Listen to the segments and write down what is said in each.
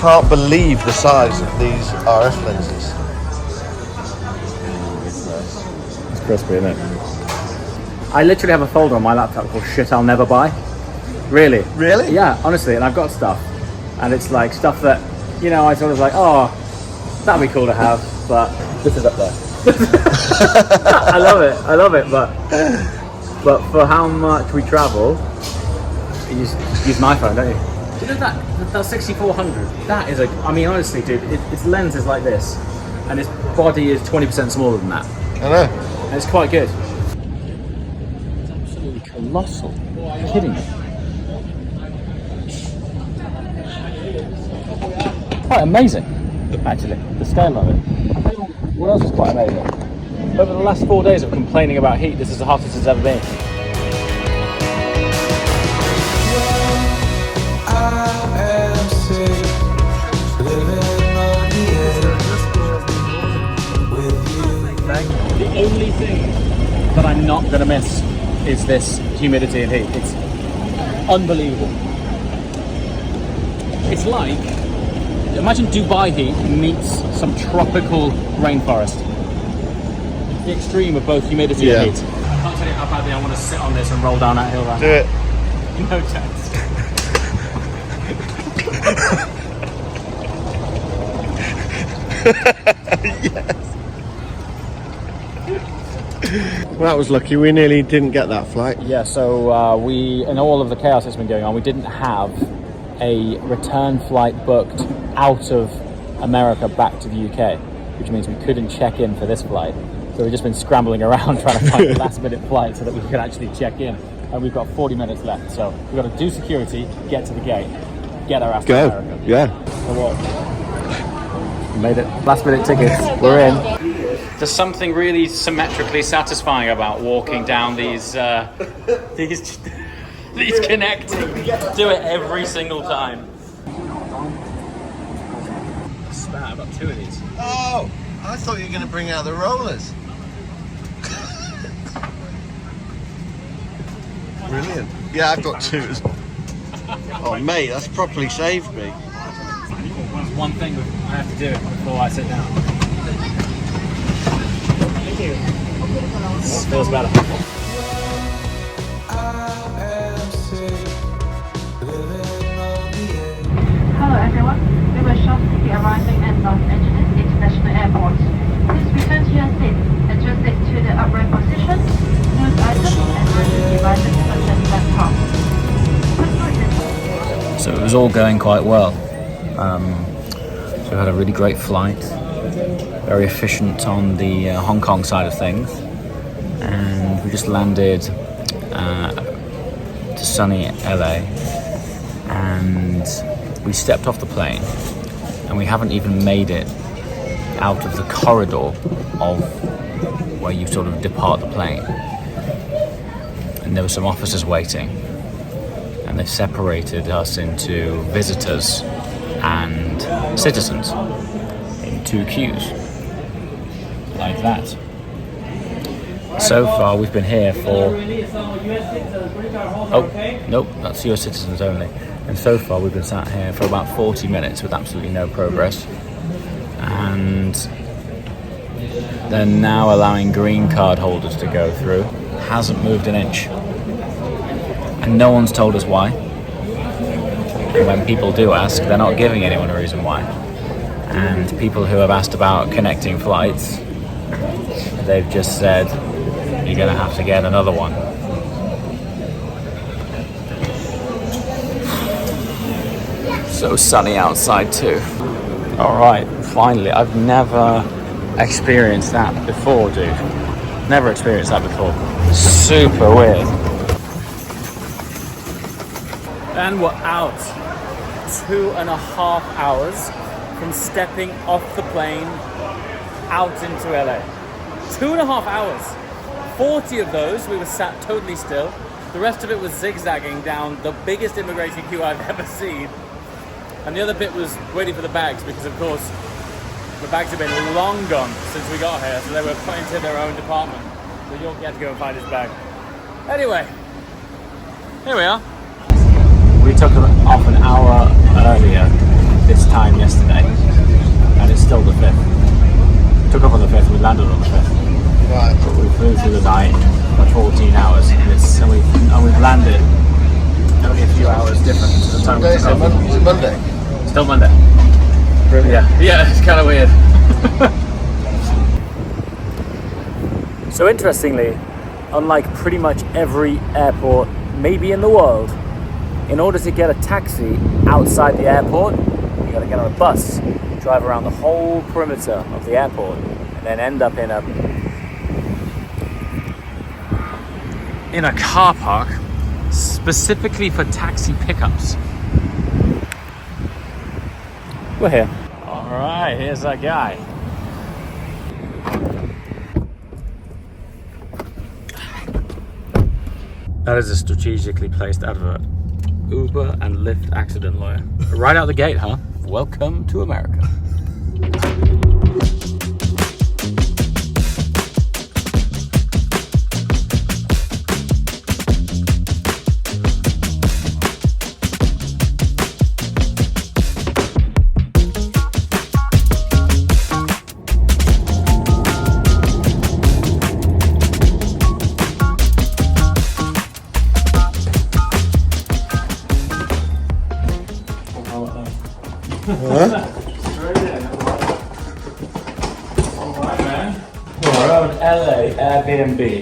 can't believe the size of these RF lenses. It's crispy, isn't it? I literally have a folder on my laptop called shit I'll never buy. Really? Really? Yeah, honestly, and I've got stuff. And it's like stuff that, you know, I sort of like, oh, that'd be cool to have, but this is up there. I love it, but for how much we travel, you just use my phone, don't you? You know that 6400, that is I mean, honestly, dude, its lens is like this, and its body is 20% smaller than that. I know. And it's quite good. It's absolutely colossal. Are you kidding me? Quite amazing, actually, the scale of it. What else is quite amazing? Over the last 4 days of complaining about heat, this is the hottest it's ever been. The only thing that I'm not going to miss is this humidity and heat. It's unbelievable. It's like, imagine Dubai heat meets some tropical rainforest. The extreme of both humidity and heat. I can't tell you how badly I want to sit on this and roll down that hill right Do it. now. No chance. Yes. Well, that was lucky. We nearly didn't get that flight. Yeah, so we, in all of the chaos that's been going on, we didn't have a return flight booked out of America back to the UK, which means we couldn't check in for this flight. So we've just been scrambling around trying to find the last minute flight so that we could actually check in. And we've got 40 minutes left, so we've got to do security, get to the gate, get our ass to America. Yeah. So what? We made it. Last minute tickets. We're in. There's something really symmetrically satisfying about walking down these connecting. Do it every single time. I've got 2 of these. Oh, I thought you were going to bring out the rollers. Brilliant. Yeah, I've got 2 as well. Oh, mate, that's properly saved me. There's one thing I have to do before I sit down. Thank you. This feels better. Hello everyone, we will shortly be arriving at Los Angeles International Airport. Please return to your seat, adjust it to the upright position, use items and working devices such as laptops. So it was all going quite well. So we had a really great flight, very efficient on the Hong Kong side of things, and we just landed to sunny LA, and we stepped off the plane and we haven't even made it out of the corridor of where you sort of depart the plane, and there were some officers waiting, and they separated us into visitors and citizens in 2 queues like that. So far we've been here for nope, that's US citizens only. And so far we've been sat here for about 40 minutes with absolutely no progress, and they're now allowing green card holders to go through. Hasn't moved an inch, and no one's told us why. And when people do ask, they're not giving anyone a reason why. And people who have asked about connecting flights, they've just said, you're going to have to get another one. So sunny outside too. Alright, finally. I've never experienced that before, dude. Never experienced that before. Super weird. And we're out. 2.5 hours from stepping off the plane out into LA. 2.5 hours. 40 of those we were sat totally still. The rest of it was zigzagging down the biggest immigration queue I've ever seen. And the other bit was waiting for the bags, because of course the bags have been long gone since we got here, so they were put into their own department. So Yorkie had to go and find his bag. Anyway, here we are. We took off an hour earlier this time yesterday, and it's still the 5th. Took off on the 5th, we landed on the 5th. Right. But we flew through the night for 14 hours, and we've landed only a few hours different to the time we took off. Is it Monday? Still Monday. Yeah, it's kind of weird. So interestingly, unlike pretty much every airport, maybe in the world, in order to get a taxi outside the airport, you gotta get on a bus, drive around the whole perimeter of the airport, and then end up in a car park specifically for taxi pickups. We're here. All right, here's that guy. That is a strategically placed advert. Uber and Lyft accident lawyer. Right out the gate, huh? Welcome to America. LA Airbnb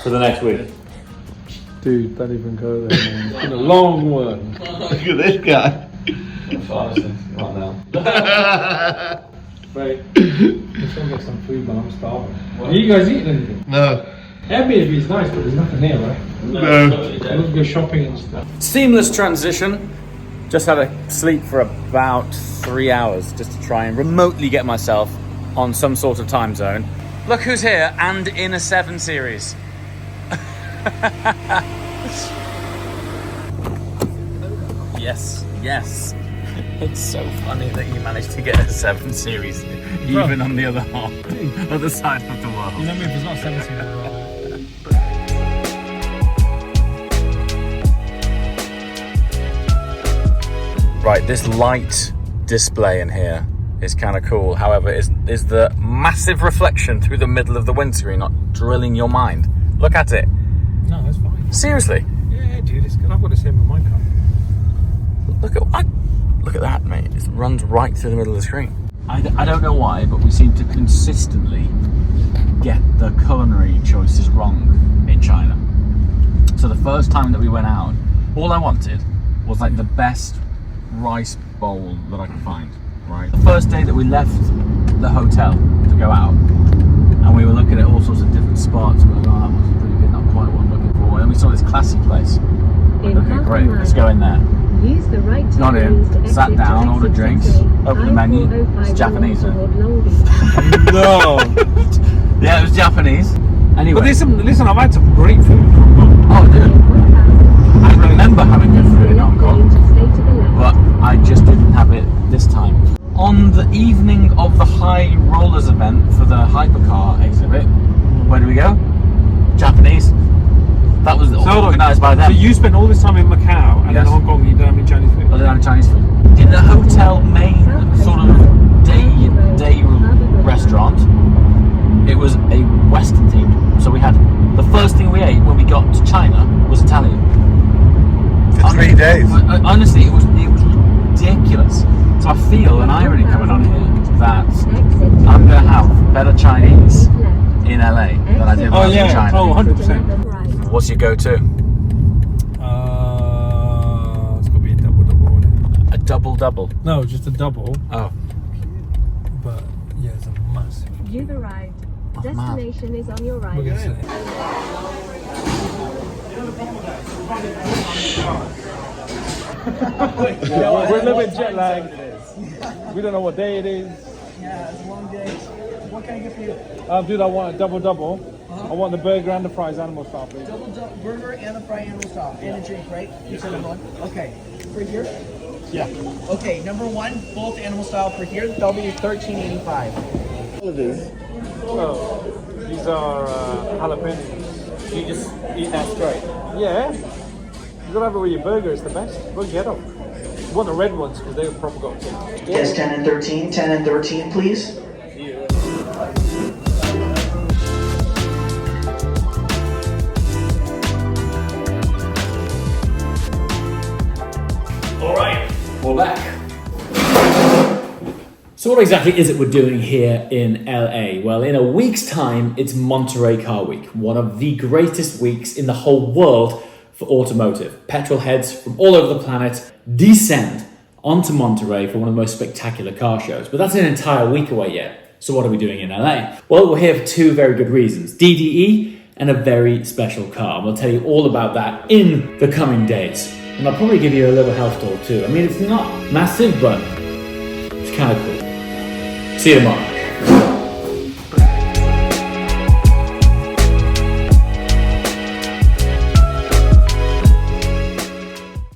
for the next week. Dude, don't even go there, man. It's been a long one. Look at this guy. Honestly, right now. Wait, let's go get some food, man. I'm starving. Are you guys eating anything? No. Airbnb is nice, but there's nothing here, right? No. Let's go shopping and stuff. Seamless transition. Just had to sleep for about 3 hours just to try and remotely get myself on some sort of time zone. Look who's here and in a 7 Series. Yes. It's so funny that you managed to get a 7 Series even on the other side of the world. You know me, if it's not 17. Right, this light display in here is kind of cool. However, is the massive reflection through the middle of the windscreen not drilling your mind? Look at it. No, that's fine. Seriously. Yeah, dude, it's good. I've got the same in my car. Look at that, mate. It runs right through the middle of the screen. I don't know why, but we seem to consistently get the culinary choices wrong in China. So the first time that we went out, all I wanted was like the best rice bowl that I could find, right? The first day that we left the hotel to go out, and we were looking at all sorts of different spots, we were like, oh, that was pretty good, not quite what I'm looking for. And we saw this classy place. Like, okay, great, let's go in there. Use the right Got in, sat down, ordered drinks, opened the menu, it's Japanese. No. Yeah, it was Japanese. Anyway. But listen, I've had some great food from Hong Kong. Oh, dude. I remember having good food in Hong Kong, but I just didn't have it this time. On the evening of the High Rollers event for the hypercar exhibit, where do we go? Japanese. That was organised by them. So you spent all this time in Macau and Yes. in Hong Kong, you don't have any Chinese food? I didn't have Chinese food. In the hotel main sort of day restaurant, it was a Western theme. So we had the first thing we ate when we got to China was Italian. For 3 days. Honestly, it was ridiculous. So I feel an irony coming on here that I'm going to have better Chinese in LA than I did when I was in China. Oh, 100%. What's your go-to? It's got to be a double, wouldn't it? A double-double? No, just a double. Oh. But yeah, it's a massive. You've arrived. That's Destination is on your right. We're gonna say. We're a little bit jet lagged. We don't know what day it is. Yeah, it's a long day. What can I get for you? Dude, I want a double. I want the burger and the fries, animal style, please. Double burger and the fry animal style. And a drink, right? You said one. Okay. For here? Yeah. Okay, number one, both animal style for here. That'll be $13.85. What are these? Well, these are jalapenos. You just eat that straight. Yeah. You gotta have it with your burger, it's the best. Go get them. want the red ones because they've probably got Yes, 10 and 13. 10 and 13, please. All right, we're back. So what exactly is it we're doing here in LA? Well, in a week's time, it's Monterey Car Week, one of the greatest weeks in the whole world for automotive. Petrol heads from all over the planet descend onto Monterey for one of the most spectacular car shows. But that's an entire week away yet. So what are we doing in LA? Well, we're here for two very good reasons. DDE and a very special car. And we'll tell you all about that in the coming days. And I'll probably give you a little health tour too. I mean, it's not massive, but it's kind of cool. See you tomorrow.